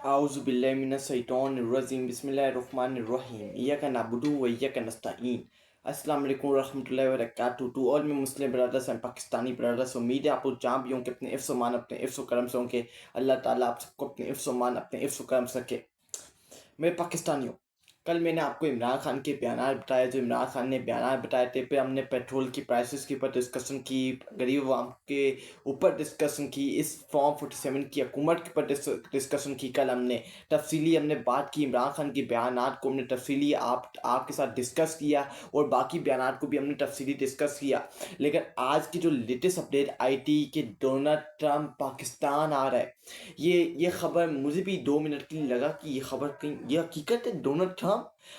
आउज़ुबिल्लाहिमिनश्शैतानिर्रजीम बिस्मिल्लाहिर्रहमानिर्रहीम इय्याका नअबुदु व इय्याका नस्तईन। अस्सलाम वालेकुम रहमतुल्लाहि व बरकातुहू to all my Muslim brothers and Pakistani brothers. उम्मीद है आप लोग जहाँ भी होंगे अपने इफ्स मान अपने इफ्स करम से होंगे। अल्लाह ताला आप सबको अपने इफ्स मान अपने इफ्स करम से रखे। मेरे पाकिस्तानियों, कल मैंने आपको इमरान खान के बयानात बताए, जो इमरान खान ने बयानात बताए थे। फिर हमने पेट्रोल की प्राइसेस के ऊपर डिस्कशन की, गरीब अवाम के ऊपर डिस्कशन की, इस फॉर्म 47 की हुकूमत के ऊपर डिस्कशन की। कल हमने बात की, इमरान खान के बयानात को हमने तफसीली आपके साथ डिस्कस किया और बाकी बयानात को भी हमने तफसीली डिस्कस किया। लेकिन आज की जो लेटेस्ट अपडेट आई थी कि डोनाल्ड ट्रंप पाकिस्तान आ रहा है, ये खबर मुझे भी 2 मिनट के लिए लगा कि ये खबर कहीं ये हकीकत है। डोनाल्ड ट्रंप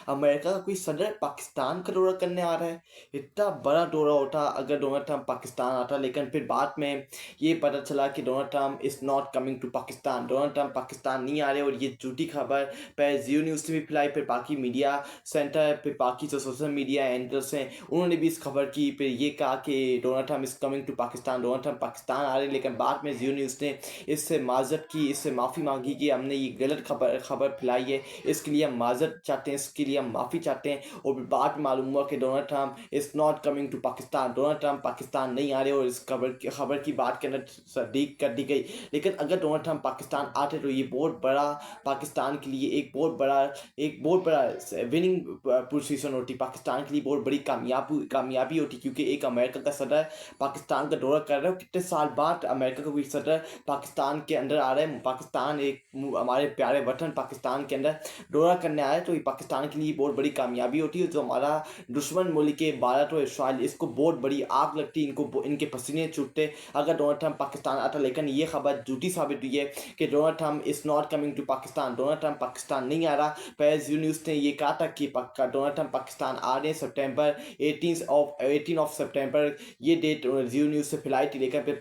अमेरिका का कोई सदर पाकिस्तान का दौरा करने आ रहा है। इतना बड़ा दौरा होता अगर डोनाल्ड ट्रंप पाकिस्तान आता, लेकिन फिर बाद में ये पता चला कि Donald Trump is not coming to Pakistan. Donald Trump Pakistan नहीं आ रहे और ये झूठी खबर पहले जियो न्यूज़ ने भी फैलाई, फिर बाकी मीडिया सेंटर, फिर बाकी जो सोशल मीडिया एंकर्स हैं उन्होंने भी इस खबर की। फिर ये कहा कि Donald Trump is coming to Pakistan, Donald Trump Pakistan आ रहे हैं। लेकिन बाद में जियो न्यूज़ ने इससे माजरत की, इससे माफ़ी मांगी कि हमने ये गलत खबर फैलाई है, इसके लिए हम माजरत चाहते हैं, इसके लिए हम माफ़ी चाहते हैं। और बाद में मालूम हुआ कि Donald Trump is not coming to Pakistan, Donald Trump Pakistan नहीं आ रहे और इस खबर की बात के अंदर तस्दीक कर दी गई। लेकिन अगर डोनाल्ड ट्रंप पाकिस्तान आते तो ये बहुत बड़ा पाकिस्तान के लिए एक बहुत बड़ा विनिंग पोजीशन होती, पाकिस्तान के लिए बहुत बड़ी कामयाबी होती, क्योंकि एक अमेरिका का सदर पाकिस्तान का दौरा कर रहा है। कितने साल बाद अमेरिका का कोई सदर पाकिस्तान के अंदर आ रहा है, पाकिस्तान एक हमारे प्यारे वतन पाकिस्तान के अंदर दौरा करने आया है, तो ये पाकिस्तान के लिए बहुत बड़ी कामयाबी होती है। जो हमारा दुश्मन मुल्क के भारत और इसराइल, इसको बहुत बड़ी आग लगती, इनको इनके पसीने छूटते अगर डोनाल्ड ट्रंप पाकिस्तान आता। लेकिन ये खबर झूठी साबित हुई है कि Donald Trump is not coming to Pakistan, Donald Trump Pakistan नहीं आ रहा। पहले जियो न्यूज़ ने ये कहा था कि पक्का डोनाल्ड ट्रंप पाकिस्तान आ रहे हैं सितंबर 18 सितंबर, ये डेट जियो न्यूज़ से फैलाई थी। लेकिन फिर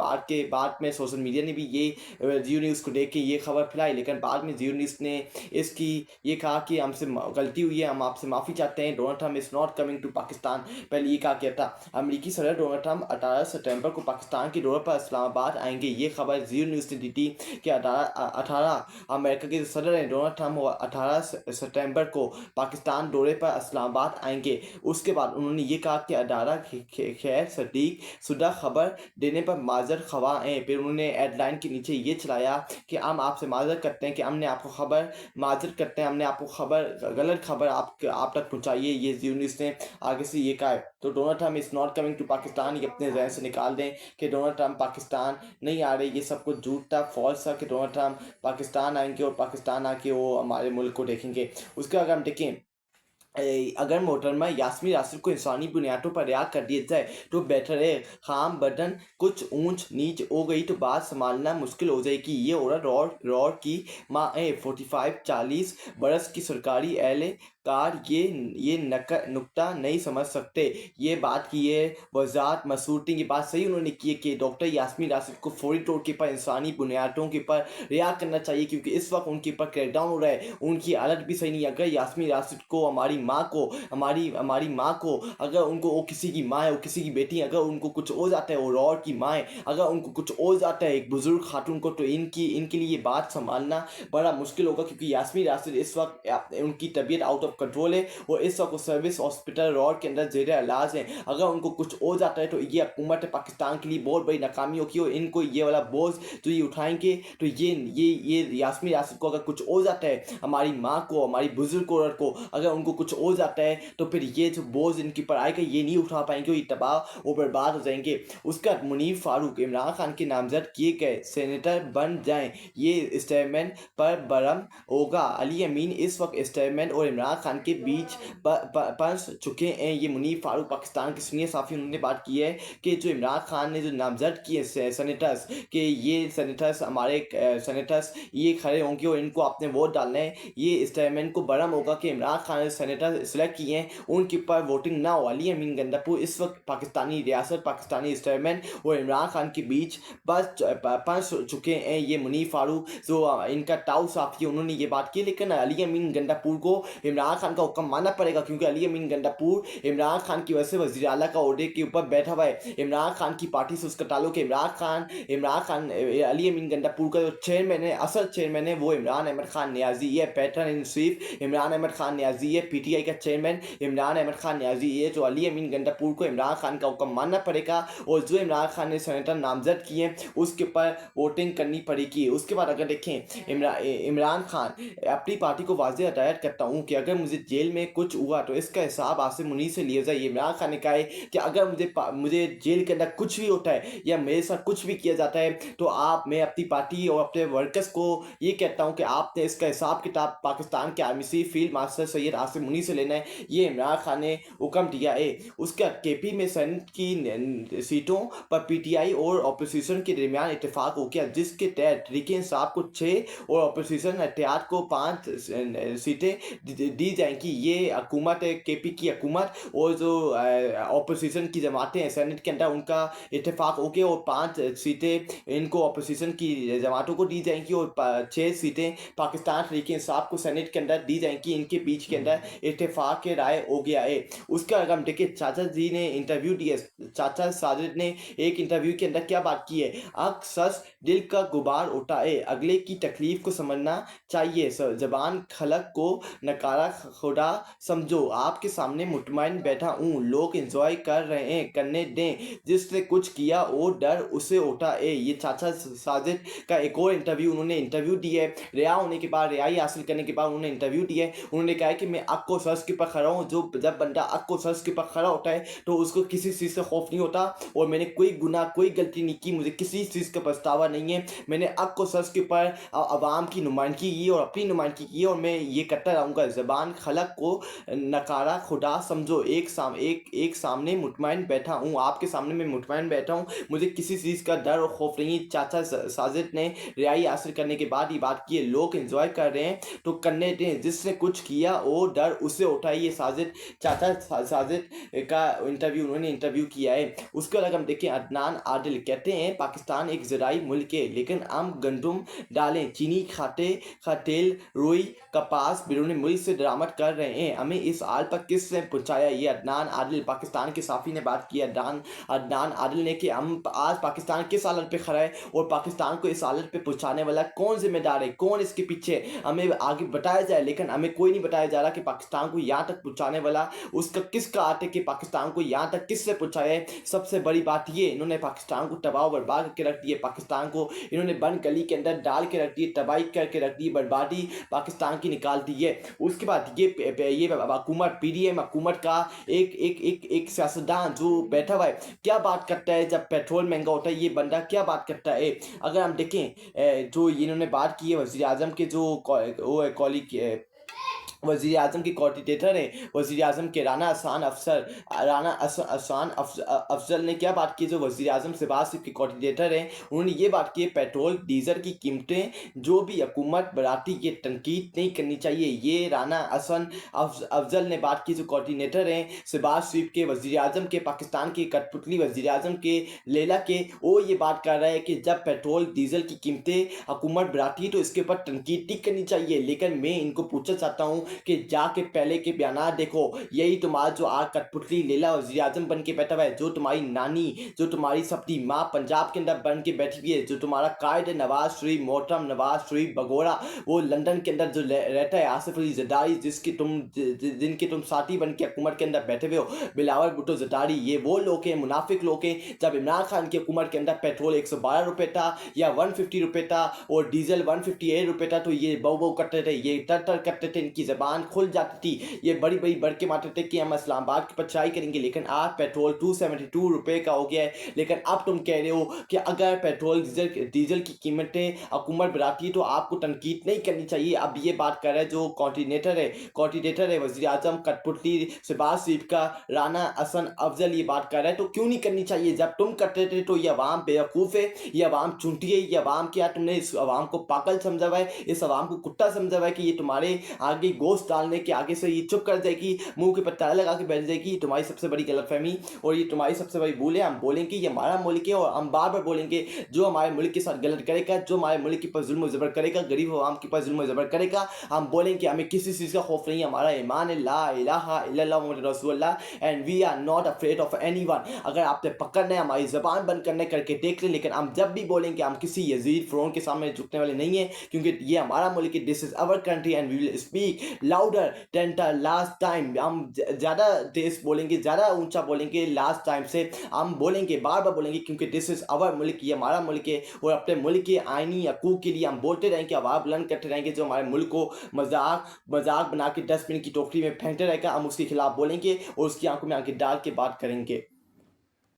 बाद में सोशल मीडिया ने भी ये जियो न्यूज़ को देख के ये खबर फैलाई। लेकिन बाद में जियो न्यूज़ ने इसकी ये कहा कि हमसे गलती हुई है, हम आपसे माफ़ी चाहते हैं, Donald Trump is not coming to Pakistan. पहले ये कहा गया था। अमेरिकी सदर डोनाल्ड ट्रंप 18 सितंबर को पाकिस्तान के दौरे पर इस्लामाबाद आएंगे, ये खबर जियो न्यूज़ ने दी थी कि 18 अमेरिका के सदर हैं डोनाल्ड ट्रंप 18 सितंबर को पाकिस्तान दौरे पर इस्लामाबाद आएंगे। उसके बाद उन्होंने ये कहा कि अदारा खैर सदीक शुदा खबर देने पर माजर खवा हैं। फिर उन्होंने हेडलाइन के नीचे ये चलाया कि हम आपसे माजर करते हैं कि हमने आपको खबर माजर करते हैं, हमने आपको गलत खबर आप तक पहुंचाई है। ये जियो न्यूज़ ने आगे से ये कहा है। तो Donald Trump is not coming to Pakistan, ये अपने जहन से निकाल दें कि डोनाल्ड ट्रंप पाकिस्तान नहीं आ रहे। ये सब कुछ झूठ था, फॉल्स था कि डोनाल्ड ट्रंप पाकिस्तान आएंगे और पाकिस्तान आके वो हमारे मुल्क को देखेंगे। उसका अगर हम देखें, अगर मोहतरमा यास्मीन राशिद को इंसानी बुनियादों पर रिहा कर दिया जाए तो बेहतर है। खाम बदन कुछ ऊंच नीच हो गई तो बात संभालना मुश्किल हो जाएगी। ये औरत रौड़ की माँ है, 45-40 बरस की सरकारी एहलकार ये नुक्ता नहीं समझ सकते। ये बात की है वजारत मसूद ने, ये बात सही उन्होंने की है कि डॉक्टर यास्मीन राशिद को फौरी तौर के पर इंसानी बुनियादों के पर रिहा करना चाहिए, क्योंकि इस वक्त उनके ऊपर क्रैकडाउन हो रहा है, उनकी हालत भी सही नहीं है। अगर यास्मीन राशिद को हमारी माँ को अगर उनको वो किसी की माँ है, वो किसी की बेटी है, अगर उनको कुछ हो जाता है, वो रौड़ की माँ है, अगर उनको कुछ हो जाता है एक बुजुर्ग खातून को, तो इनके लिए ये बात संभालना बड़ा मुश्किल होगा, क्योंकि यास्मीन राशिद इस वक्त उनकी तबीयत आउट ऑफ कंट्रोल है और इस वक्त सर्विस हॉस्पिटल रौड़ के अंदर जेर इलाज है। अगर उनको कुछ हो जाता है तो ये हुकूमत पाकिस्तान के लिए बहुत बड़ी नाकामी होगी और इनको ये वाला बोझ जो ये उठाएंगे, तो ये यास्मीन राशिद को अगर कुछ हो जाता है, हमारी माँ को, हमारी बुजुर्ग औरत को अगर उनको कुछ हो जाता है, तो फिर ये जो बोझ इनकी पर आएगा ये नहीं उठा पाएंगे, ये तबाह और बर्बाद हो जाएंगे। उसका मुनीर फारूक इमरान खान के नामजद किए गए सेनेटर बन जाएं, ये स्टेटमेंट पर बरम होगा। अली अमीन इस वक्त स्टेटमेंट और इमरान खान के बीच फंस चुके हैं। ये मुनीर फारूक पाकिस्तान के सीनियर साफी, उन्होंने बात की है कि जो इमरान खान ने जो नामजद किए सेनेटर्स के, ये सेनेटर्स हमारे सेनेटर्स ये खड़े होंगे और इनको अपने वोट डालने हैं। ये स्टेटमेंट को बरम होगा कि इमरान खान ने सेनेटर सेलेक्ट किए हैं, उनके ऊपर वोटिंग ना हो। अली अमीन गंडापुर इस वक्त पाकिस्तानी रियासत, पाकिस्तानी स्टेटमेंट और इमरान खान के बीच फंस चुके हैं। ये मुनीर फारूक जो इनका टाउ साफी, उन्होंने ये बात की। लेकिन अली अमीन गंडापुर को इमरान इमरान खान का हुक्म मानना पड़ेगा, क्योंकि अली अमीन गंडापुर इमरान खान की वजह से वज़ीर आला का ओहदे के ऊपर बैठा हुआ है। इमरान खान की पार्टी से उसका ताल्लुक है। इमरान खान अली अमीन गंडापुर का जो चेयरमैन है, असल चेयरमैन है, वो इमरान अहमद खान न्याजी है। Patron in chief Imran Ahmad Khan Niazi है। पीटीआई का चेयरमैन इमरान अहमद खान न्याजी है। जो अली अमीन गंडापुर को इमरान खान का हुक्म मानना पड़ेगा, और जो इमरान खान ने सेनेटर नामजद किए उसके ऊपर वोटिंग करनी पड़ेगी। उसके बाद अगर देखें, इमरान खान अपनी पार्टी को वाज़ेह हदायत करता हूँ कि अगर मुझे जेल में कुछ हुआ तो इसका हिसाब आसिम मुनीर से लिया जाए। इमरान खान ने कहा है कि अगर मुझे जेल के अंदर कुछ भी होता है या मेरे साथ कुछ भी किया जाता है तो मैं अपनी पार्टी और अपने वर्कर्स को ये कहता हूँ कि आपने इसका हिसाब किताब पाकिस्तान के army chief field marshal Syed Asim Munir से लेना है। ये इमरान खान ने हुक्म दिया है। उसका केपी में सेनेट की सीटों पर पीटीआई और अपोजिशन के दरमियान इत्तेफाक हो गया, जिसके तहत तहरीक इंसाफ को 6 और अपोजिशन एहतियात को 5 सीटें दी जाएंगी। ये हुकूमत है, केपी की हुकूमत और जो अपोजिशन की जमातें हैं सेनेट के अंदर, उनका इत्तेफाक हो गया और 5 सीटें इनको अपोजिशन की जमातों को दी जाएंगी और 6 सीटें पाकिस्तान तहरीक इंसाफ को सेनेट के अंदर दी जाएंगी। इनके बीच के अंदर इत्तेफाक के राय हो गया है। उसका अगर हम देखें, चाचा जी ने इंटरव्यू दिया, चाचा साजिद ने एक इंटरव्यू के अंदर क्या बात की है, अक्सर दिल का गुबार उठाए, अगले की तकलीफ को समझना चाहिए, जबान खलक को नकारा खुदा समझो, आपके सामने मुतमईन बैठा हूँ, लोग एंजॉय कर रहे हैं, करने दें, जिसने कुछ किया वो डर उसे उठाए। ये चाचा साजिद का एक और उन्होंने इंटरव्यू दिया है। रिहा होने के बाद, रिहाई हासिल करने के बाद उन्होंने इंटरव्यू दिया है। उन्होंने कहा है कि मैं अक को सर्च के ऊपर खड़ा हूँ। जब बंदा अक को सर्च के ऊपर खड़ा होता है तो उसको किसी चीज़ से खौफ नहीं होता, और मैंने कोई गुनाह कोई गलती नहीं की, मुझे किसी चीज़ का पछतावा नहीं है। मैंने अक को सर्च के ऊपर अवाम की नुमाइंदगी की और अपनी नुमाइंदगी की, और मैं ये करता रहूँगा। ज़बान खलक को नकारा खुदा समझो, एक सामने मुतमईन बैठा हूँ, आपके सामने मैं मुतमईन बैठा हूँ, मुझे किसी चीज़ का डर और खौफ नहीं। चाचा साजिद ने रिहाई हासिल करने के बाद ये बात की है, लोग एंजॉय कर रहे हैं तो करने दें, जिसने कुछ किया वो डर उसे उठाइए। ये चाचा साजिद का उन्होंने इंटरव्यू किया है। उसके बाद हम देखें, अदनान आदिल कहते हैं पाकिस्तान एक ज़राई मुल्क है, लेकिन हम गंदुम डालें, चीनी खाते का तेल, रुई, कपास बैरून मुल्क से दरामद कर रहे हैं, हमें इस हाल पर किसने पहुँचाया। ये अदनान आदिल पाकिस्तान के साफ़ी ने बात की। अदनान आदिल ने कि हम आज पाकिस्तान किस हालत पे खड़ा है और पाकिस्तान को इस हालत पे पहुँचाने वाला कौन जिम्मेदार है, कौन इसके पीछे, हमें आगे बताया जाए। लेकिन हमें कोई नहीं बताया जा रहा कि पाकिस्तान को यहाँ तक पहुँचाने वाला उसका किसका हाथ है, कि पाकिस्तान को यहाँ तक किससे पहुँचाया है। सबसे बड़ी बात ये, इन्होंने पाकिस्तान को तबाह बर्बाद करके रख दिए, पाकिस्तान को इन्होंने बंद गली के अंदर डाल के रख दिए, तबाही करके रख दी, बर्बादी पाकिस्तान की निकाल दी है। उसके बाद ये हुकूमत, पीडीएम हुकूमत का एक सियासतदान जो बैठा हुआ है, क्या बात करता है जब पेट्रोल महंगा होता है, ये बंदा क्या बात करता है। अगर हम देखें, जो इन्होंने बात की है वज़ीर आज़म के जो वज़ीर आज़म के कोऑर्डिनेटर हैं, वज़ीर आज़म के राना अहसान अफजल ने क्या बात की, जो वज़ीर आज़म शहबाज शरीफ के कोऑर्डिनेटर हैं, उन्होंने ये बात की, पेट्रोल डीजल की कीमतें जो भी हुकूमत बढ़ाती ये तनकीद नहीं करनी चाहिए। ये राना अहसान अफजल ने बात की, जो कोऑर्डिनेटर हैं शहबाज शरीफ के, वज़ीर आज़म के, पाकिस्तान के कठपुतली वज़ीर आज़म के लेला के, वो ये बात कर रहा है कि जब पेट्रोल डीजल की कीमतें हुकूमत बढ़ाती है तो इसके ऊपर तनकीद नहीं करनी चाहिए। लेकिन मैं इनको पूछना चाहता हूँ कि जाके पहले के बयान देखो, यही तुम्हारा जो आज कठपुतली लेला वज़ीर आज़म बन के बैठा हुआ है, जो तुम्हारी नानी, जो तुम्हारी सबकी माँ पंजाब के अंदर बन के बैठी हुई है, जो तुम्हारा कायद है नवाज शरीफ, मोहतरम नवाज शरीफ बगोड़ा, वो लंदन के अंदर जो रहता है, आसिफ अली जरदारी, जिनके तुम साथी बन के हुकूमत के अंदर बैठे हुए हो, बिलावल भुट्टो जरदारी, ये वो लोग हैं, मुनाफिक लोग हैं। जब इमरान खान की हुकूमत के अंदर पेट्रोल 112 रुपये था या 150 रुपये था और डीजल 158 रुपये था, तो ये बऊ करते थे, ये तर करते थे, इनकी जबान खुल जाती थी, ये बड़ी बड़ी बढ़ के मारते थे कि हम इस्लामाबाद की पचाई करेंगे। लेकिन आज पेट्रोल 272 रुपये का हो गया है। लेकिन अब तुम कह रहे हो कि अगर पेट्रोल डीजल की कीमतें हुकूमत बढ़ाती है तो आपको तनकीद नहीं करनी चाहिए। अब ये बात कर रहा है जो कोऑर्डिनेटर है वज़ीर आज़म कठपुतली शहबाज शरीफ का राना अहसान अफजल, ये बात कर रहा है, तो क्यों नहीं करनी चाहिए। जब तुम करते थे तो ये अवाम बेवकूफ़ है, ये अवाम चुनती है, ये अवाम क्या, तुमने इस अवाम को पागल समझा हुआ है, इस अवाम को कुत्ता समझा हुआ है कि ये तुम्हारे आगे गोश्त डालने के आगे से ये चुप कर जाएगी, मुंह के ऊपर ताला लगा के बैठ जाएगी। तुम्हारी सबसे बड़ी गलतफहमी और ये तुम्हारी सबसे बड़ी भूल है। हम बोलेंगे ये हमारा मुल्क है और हम बार बार बोलेंगे जो हमारे मुल्क के साथ गलत करेगा, जो हमारे मुल्क के ऊपर जुल्म ज़बर करेगा, गरीब आवाम के ऊपर जुल्म ज़बर करेगा, हम बोलेंगे हमें किसी चीज़ का खौफ नहीं है। हमारा ईमान है ला इलाहा इल्लल्लाह मुहम्मद रसूलुल्लाह and we are not afraid of anyone. अगर आपने पकड़ना है हमारी ज़बान बंद करने करके देख लें, लेकिन हम जब भी बोलेंगे हम किसी यजीद फ़िरौन के सामने झुकने वाले नहीं हैं, क्योंकि ये हमारा मुल्क है। This is our country and we will speak louder than the last time. हम ज़्यादा तेज़ बोलेंगे, ज़्यादा ऊंचा बोलेंगे लास्ट टाइम से। हम बोलेंगे, बार बार बोलेंगे, क्योंकि दिस इज़ आवर मुल्क, ये हमारा मुल्क है। और अपने मुल्क के आइनी हकूक़ के लिए हम बोलते रहेंगे, आवाज़ बुलंद करते रहेंगे। जो हमारे मुल्क को मजाक बना के डस्टबिन की टोकरी में फेंकते रहेगा, हम उसके खिलाफ बोलेंगे और उसकी आंखों में आंखें डाल के बात करेंगे।